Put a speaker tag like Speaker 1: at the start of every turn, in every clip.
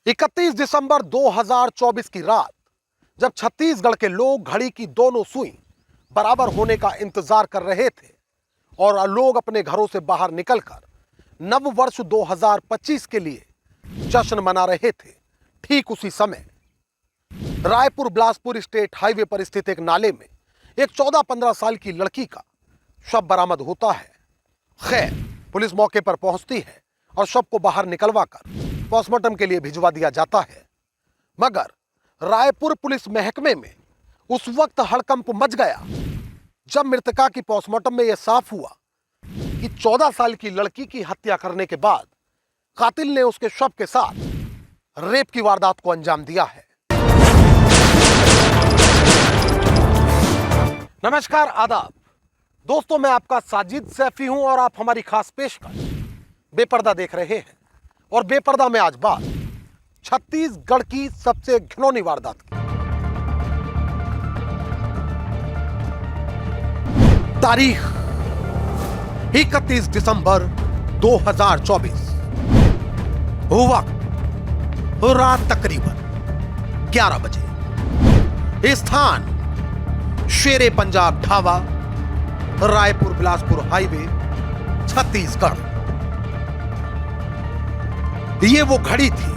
Speaker 1: 31 दिसंबर 2024 की रात जब छत्तीसगढ़ के लोग घड़ी की दोनों सुई बराबर होने का इंतजार कर रहे थे और लोग अपने घरों से बाहर निकलकर नव वर्ष 2025 के लिए जश्न मना रहे थे, ठीक उसी समय रायपुर बिलासपुर स्टेट हाईवे पर स्थित एक नाले में एक 14-15 साल की लड़की का शव बरामद होता है। खैर, पुलिस मौके पर पहुंचती है और शव को बाहर निकलवाकर पोस्टमार्टम के लिए भिजवा दिया जाता है। मगर रायपुर पुलिस महकमे में उस वक्त हड़कंप मच गया जब मृतका की पोस्टमार्टम में यह साफ हुआ कि 14 साल की लड़की की हत्या करने के बाद कातिल ने उसके शव के साथ रेप की वारदात को अंजाम दिया है। नमस्कार, आदाब दोस्तों, मैं आपका साजिद सैफी हूं और आप हमारी खास पेशकश बेपर्दा देख रहे हैं। और बेपर्दा में आज बात छत्तीसगढ़ की सबसे घिनौनी वारदात की। तारीख 31 दिसंबर 2024, वक्त रात तकरीबन 11 बजे। स्थान शेरे पंजाब ढाबा, रायपुर बिलासपुर हाईवे, छत्तीसगढ़। ये वो घड़ी थी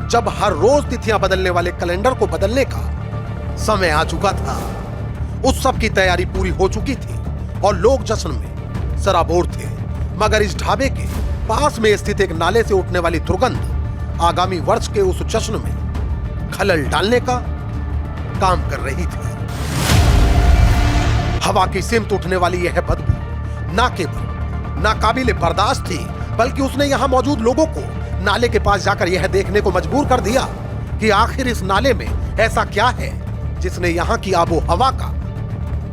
Speaker 1: जब हर रोज तिथियां बदलने वाले कैलेंडर को बदलने का समय आ चुका था। उस सब की तैयारी पूरी हो चुकी थी और लोग जश्न में सराबोर थे। मगर इस ढाबे के पास में स्थित एक नाले से उठने वाली दुर्गंध आगामी वर्ष के उस जश्न में खलल डालने का काम कर रही थी। हवा की सिमत उठने वाली यह बदबू ना केवल नाकाबिले बर्दाश्त थी, बल्कि उसने यहां मौजूद लोगों को नाले के पास जाकर यह देखने को मजबूर कर दिया कि आखिर इस नाले में ऐसा क्या है जिसने यहां की आबो हवा का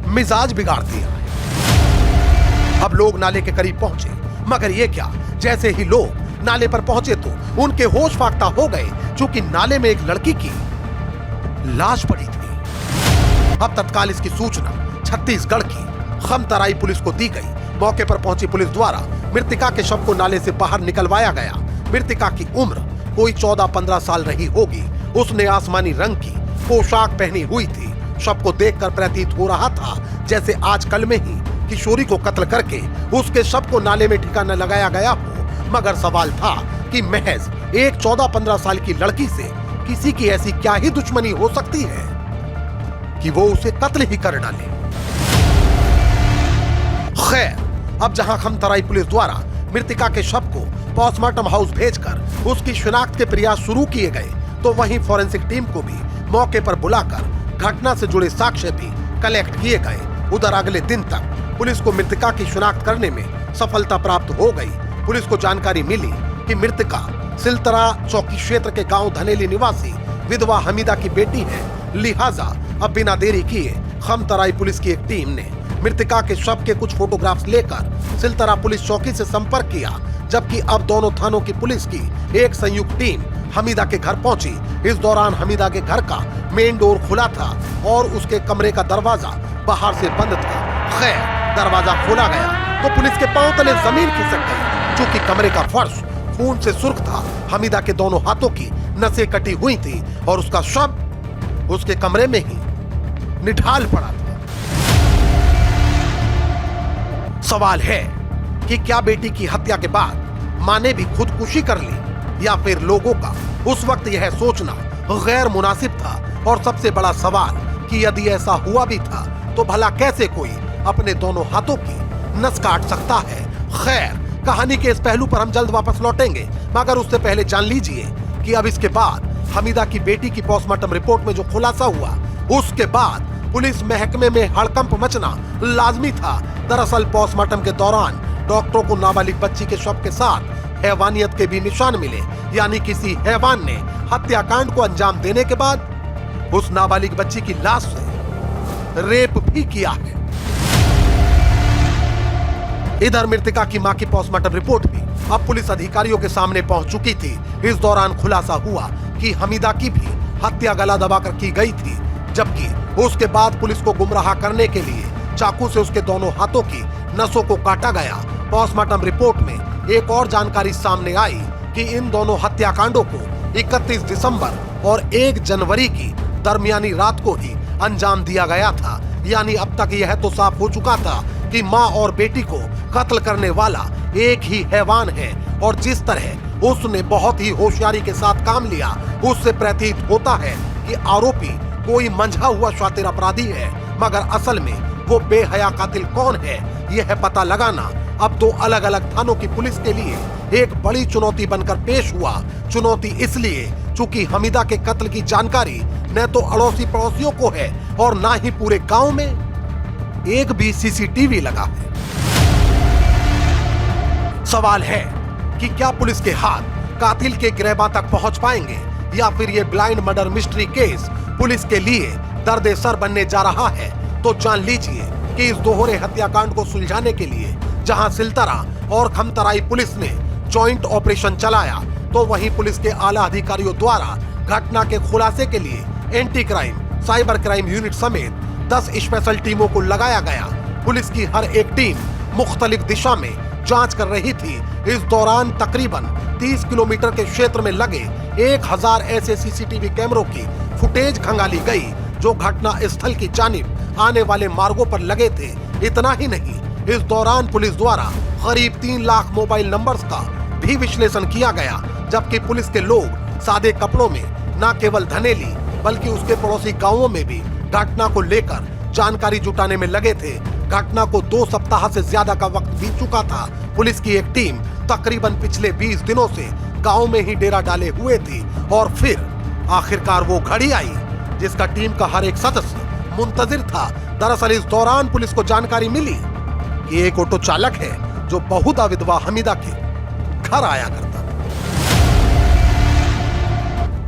Speaker 1: मिजाज बिगाड़ दिया है। अब लोग नाले के करीब पहुंचे, मगर यह क्या, जैसे ही लोग नाले पर पहुंचे तो उनके होश फाख्ता हो गए, क्योंकि नाले में एक लड़की की लाश पड़ी थी। अब तत्काल इसकी सूचना छत्तीसगढ़ की खमतराई पुलिस को दी गई। मौके पर पहुंची पुलिस द्वारा मृतका के शव को नाले से बाहर निकलवाया गया। मृतका की उम्र कोई 14-15 साल रही होगी। उसने आसमानी रंग की पोशाक पहनी हुई थी। शव को देखकर प्रतीत हो रहा था जैसे आजकल में ही किशोरी को कत्ल करके उसके शव को नाले में ठिकाना लगाया गया हो। मगर सवाल था कि महज एक 14-15 साल की लड़की से किसी की ऐसी क्या ही दुश्मनी हो सकती है कि वो उसे कत्ल ही कर डाले। खैर, अब जहां खमतराई पुलिस द्वारा मृतका के शव को पोस्टमार्टम हाउस भेजकर उसकी शिनाख्त के प्रयास शुरू किए गए, तो वहीं फॉरेंसिक टीम को भी मौके पर बुलाकर घटना से जुड़े साक्ष्य भी कलेक्ट किए गए। उधर अगले दिन तक पुलिस को मृतका की शिनाख्त करने में सफलता प्राप्त हो गई। पुलिस को जानकारी मिली कि मृतका सिलतरा चौकी क्षेत्र के गांव धनेली निवासी विधवा हमीदा की बेटी है। लिहाजा अब बिना देरी किए खमतराई पुलिस की एक टीम ने मृतका के शव के कुछ फोटोग्राफ्स लेकर सिलतरा पुलिस चौकी से संपर्क किया, जबकि अब दोनों थानों की पुलिस की एक संयुक्त टीम हमीदा के घर पहुंची। इस दौरान हमीदा के घर का मेन डोर खुला था और उसके कमरे का दरवाजा बाहर से बंद था। खैर, दरवाजा खोला गया तो पुलिस के पांव तले जमीन खिसक गई, क्योंकि कमरे का फर्श खून से सुर्ख था। हमीदा के दोनों हाथों की नसें कटी हुई थी और उसका शव उसके कमरे में ही निढाल पड़ा था। सवाल है कि क्या बेटी की हत्या के बाद मां ने भी खुदकुशी कर ली, या फिर लोगों का उस वक्त यह सोचना गैर मुनासिब था। और सबसे बड़ा सवाल कि यदि ऐसा हुआ भी था तो भला कैसे कोई अपने दोनों हाथों की नस काट सकता है। खैर, कहानी के इस पहलू पर हम जल्द वापस लौटेंगे, मगर उससे पहले जान लीजिए कि अब इसके बाद हमीदा की बेटी की पोस्टमार्टम रिपोर्ट में जो खुलासा हुआ, उसके बाद पुलिस महकमे में हड़कंप मचना लाजमी था। दरअसल पोस्टमार्टम के दौरान डॉक्टरों को नाबालिग बच्ची के शव के साथ हैवानियत के भी निशान मिले, यानी किसी हैवान ने हत्याकांड को अंजाम देने के बाद उस नाबालिग बच्ची की लाश से रेप भी किया है। इधर मृतका की मां की पोस्टमार्टम रिपोर्ट भी अब पुलिस अधिकारियों के सामने पहुंच चुकी थी। इस दौरान खुलासा हुआ कि हमीदा की भी हत्या गला दबाकर की गई थी, जबकि उसके बाद पुलिस को गुमराह करने के लिए चाकू से उसके दोनों हाथों की नसों को काटा गया। पोस्टमार्टम रिपोर्ट में एक और जानकारी सामने आई कि इन दोनों हत्याकांडों को 31 दिसंबर और 1 जनवरी की दरमियानी रात को ही अंजाम दिया गया था। यानी अब तक यह तो साफ हो चुका था कि माँ और बेटी को कत्ल करने वाला एक ही हैवान है, और जिस तरह उसने बहुत ही होशियारी के साथ काम लिया, उससे प्रतीत होता है कि आरोपी कोई मंझा हुआ शातिर अपराधी है। मगर असल में वो बेहया कातिल कौन है, यह पता लगाना अब तो अलग अलग थानों की पुलिस के लिए एक बड़ी चुनौती बनकर पेश हुआ। चुनौती इसलिए चूंकि हमीदा के कत्ल की जानकारी न तो अड़ोसी पड़ोसियों को है और ना ही पूरे गांव में एक भी सीसीटीवी लगा है। सवाल है कि क्या पुलिस के हाथ कातिल के गिरहबा तक पहुंच पाएंगे, या फिर ये blind murder mystery case police के लिए दर्द सर बनने जा रहा है। तो जान लीजिए कि इस दोहरे हत्याकांड को सुलझाने के लिए जहां सिलतरा और खमतराई पुलिस ने जॉइंट ऑपरेशन चलाया, तो वहीं पुलिस के आला अधिकारियों द्वारा घटना के खुलासे के लिए anti crime, cyber crime unit समेत 10 स्पेशल टीमों को लगाया गया। पुलिस की हर एक टीम मुख्तलिफ दिशा में जांच कर रही थी। इस दौरान तकरीबन 30 किलोमीटर के क्षेत्र में लगे 1000 ऐसे सीसीटीवी कैमरों की फुटेज खंगाली गई जो घटना स्थल की जानिब आने वाले मार्गों पर लगे थे। इतना ही नहीं, इस दौरान पुलिस द्वारा करीब 3 लाख मोबाइल नंबर्स का भी विश्लेषण किया गया, जबकि पुलिस के लोग सादे कपड़ों में न केवल धनेली बल्कि उसके पड़ोसी गांवों में भी घटना को लेकर जानकारी जुटाने में लगे थे। घटना को 2 सप्ताह से ज्यादा का वक्त बीत चुका था। पुलिस की एक टीम तकरीबन पिछले 20 दिनों से गांव में ही डेरा डाले हुए थी, और फिर आखिरकार वो घड़ी आई जिसका टीम का हर एक सदस्य मुंतजिर था। दरअसल इस दौरान पुलिस को जानकारी मिली कि एक ऑटो चालक है जो बहुधा विधवा हमीदा के घर आया करता था।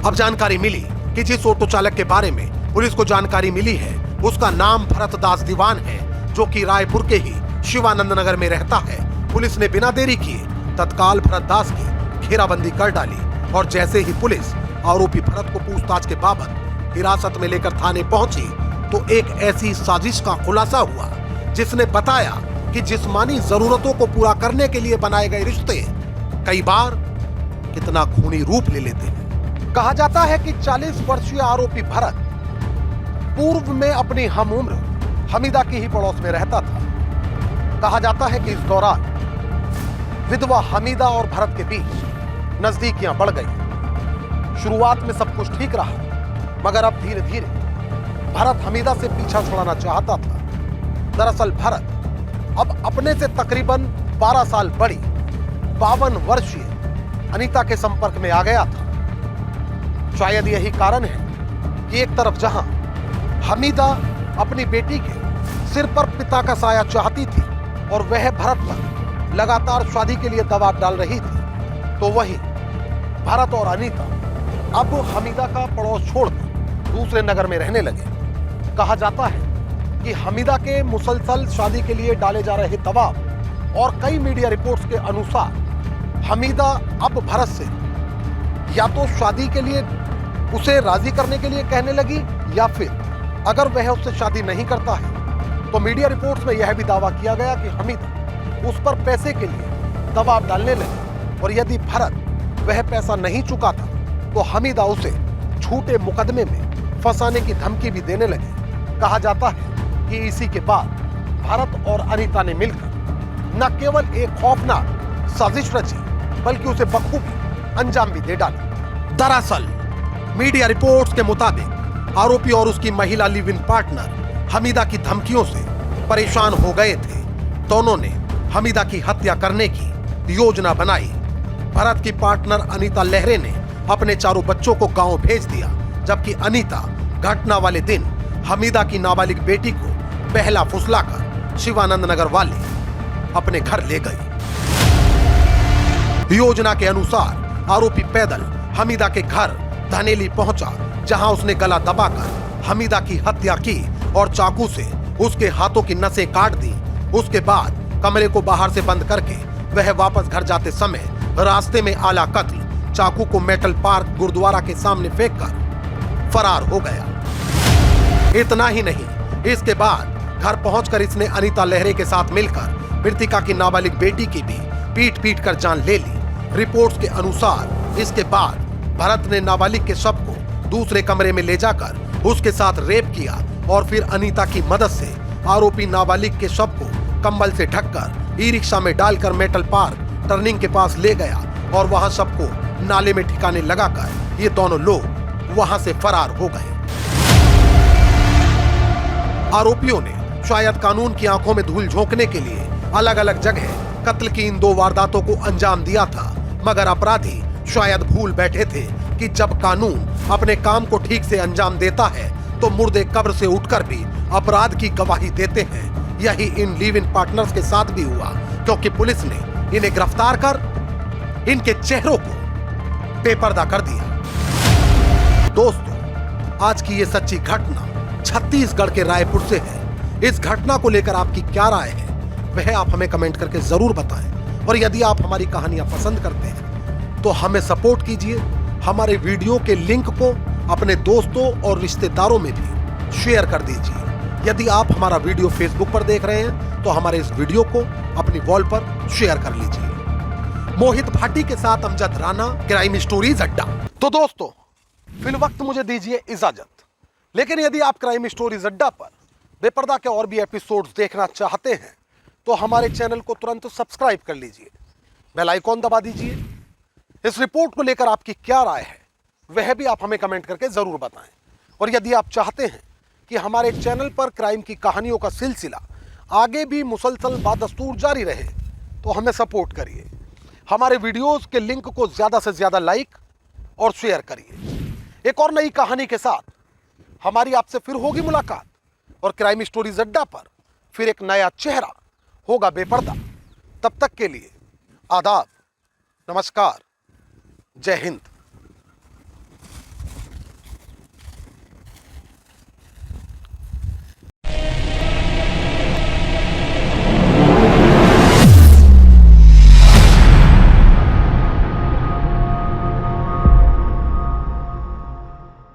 Speaker 1: अब जानकारी मिली कि जिस ऑटो चालक के बारे में पुलिस को जानकारी मिली है उसका नाम भरत दास दीवान है, जो कि रायपुर के ही शिवानंद नगर में रहता है। पुलिस ने बिना देरी किए तत्काल भरत दास की घेराबंदी कर डाली, और जैसे ही पुलिस आरोपी भरत को पूछताछ के बाबत हिरासत में लेकर थाने पहुंची तो एक ऐसी साजिश का खुलासा हुआ जिसने बताया कि जिस्मानी जरूरतों को पूरा करने के लिए बनाए गए रिश्ते कई बार कितना खूनी रूप ले लेते हैं। कहा जाता है कि 40 वर्षीय आरोपी भरत पूर्व में अपनी हम उम्र हमीदा की ही पड़ोस में रहता था। कहा जाता है कि इस दौरान विधवा हमीदा और भरत के बीच नजदीकियां बढ़ गई। शुरुआत में सब कुछ ठीक रहा, मगर अब धीरे धीरे भरत हमीदा से पीछा छुड़ाना चाहता था। दरअसल भरत अब अपने से तकरीबन 12 साल बड़ी 52 वर्षीय अनीता के संपर्क में आ गया था। शायद यही कारण है कि एक तरफ जहां हमीदा अपनी बेटी के सिर पर पिता का साया चाहती थी और वह भरत पर लगातार शादी के लिए दबाव डाल रही थी, तो वहीं भरत और अनीता अब हमीदा का पड़ोस छोड़कर दूसरे नगर में रहने लगे। कहा जाता है कि हमीदा के मुसलसल शादी के लिए डाले जा रहे दबाव और कई मीडिया रिपोर्ट्स के अनुसार हमीदा अब भरत से या तो शादी के लिए उसे राजी करने के लिए कहने लगी, या फिर अगर वह उससे शादी नहीं करता है तो मीडिया रिपोर्ट्स में यह भी दावा किया गया कि हमीदा उस पर पैसे के लिए दबाव डालने लगी, और यदि भरत वह पैसा नहीं चुकाता तो हमीदा उसे झूठे मुकदमे में फंसाने की धमकी भी देने लगी। कहा जाता है कि इसी के बाद भरत और अनीता ने मिलकर न केवल एक खौफनाक साजिश रची बल्कि उसे बखूबी अंजाम भी दे डाला। दरअसल मीडिया रिपोर्ट्स के मुताबिक आरोपी और उसकी महिला लिव इन पार्टनर हमीदा की धमकियों से परेशान हो गए थे। दोनों ने हमीदा की हत्या करने की योजना बनाई। भरत की पार्टनर अनीता लहरे ने अपने चारों बच्चों को गांव भेज दिया, जबकि अनीता घटना वाले दिन हमीदा की नाबालिग बेटी को बहला फुसलाकर शिवानंद नगर वाले अपने घर ले गई। योजना के अनुसार आरोपी पैदल हमीदा के घर धनेली पहुंचा, जहां उसने गला दबाकर हमीदा की हत्या की और चाकू से उसके हाथों की नसें काट दी। उसके बाद कमरे को बाहर से बंद करके वह वापस घर जाते समय रास्ते में आला कत्ल चाकू को मेटल पार्क गुरुद्वारा के सामने फेंककर फरार हो गया। इतना ही नहीं, इसके बाद घर पहुंचकर इसने अनीता लहरे के साथ मिलकर मृतिका की नाबालिग बेटी की भी पीट कर जान ले ली। रिपोर्ट्स के अनुसार इसके बाद भरत ने नाबालिग के शव को दूसरे कमरे में ले जाकर उसके साथ रेप किया और फिर अनीता की मदद से आरोपी नाबालिग के शव को कंबल से ढककर ई रिक्शा में डालकर मेटल पार्क टर्निंग के पास ले गया और वहां शव को नाले में ठिकाने लगाकर ये दोनों लोग वहां से फरार हो गए। आरोपियों ने शायद कानून की आंखों में धूल झोंकने के लिए अलग अलग जगह कत्ल की इन 2 वारदातों को अंजाम दिया था, मगर अपराधी शायद भूल बैठे थे कि जब कानून अपने काम को ठीक से अंजाम देता है तो मुर्दे कब्र से उठकर भी अपराध की गवाही देते हैं। यही इन लिव इन पार्टनर्स के साथ भी हुआ, क्योंकि पुलिस ने इन्हें गिरफ्तार कर इनके चेहरों को बेपर्दा कर दिया। दोस्तों, आज की ये सच्ची घटना छत्तीसगढ़ के रायपुर से है। इस घटना को लेकर आपकी क्या राय है वह आप हमें कमेंट करके जरूर बताएं। और यदि आप हमारी कहानियां पसंद करते हैं तो हमें सपोर्ट कीजिए। हमारे वीडियो के लिंक को अपने दोस्तों और रिश्तेदारों में भी शेयर कर दीजिए। यदि आप हमारा वीडियो फेसबुक पर देख रहे हैं तो हमारे इस वीडियो को अपनी वॉल पर शेयर कर लीजिए। मोहित भाटी के साथ अमजद राना, क्राइम स्टोरीज अड्डा। तो दोस्तों, फिल वक्त मुझे दीजिए इजाजत, लेकिन यदि आप क्राइम स्टोरीज अड्डा पर बेपर्दा के और भी एपिसोड्स देखना चाहते हैं तो हमारे चैनल को तुरंत सब्सक्राइब कर लीजिए, बेल आइकॉन दबा दीजिए। इस रिपोर्ट को लेकर आपकी क्या राय है वह भी आप हमें कमेंट करके जरूर बताएं। और यदि आप चाहते हैं कि हमारे चैनल पर क्राइम की कहानियों का सिलसिला आगे भी मुसलसल बादस्तूर जारी रहे तो हमें सपोर्ट करिए। हमारे वीडियोस के लिंक को ज्यादा से ज्यादा लाइक और शेयर करिए। एक और नई कहानी के साथ हमारी आपसे फिर होगी मुलाकात और क्राइम स्टोरीज अड्डा पर फिर एक नया चेहरा होगा बेपर्दा। तब तक के लिए आदाब, नमस्कार, जय हिंद।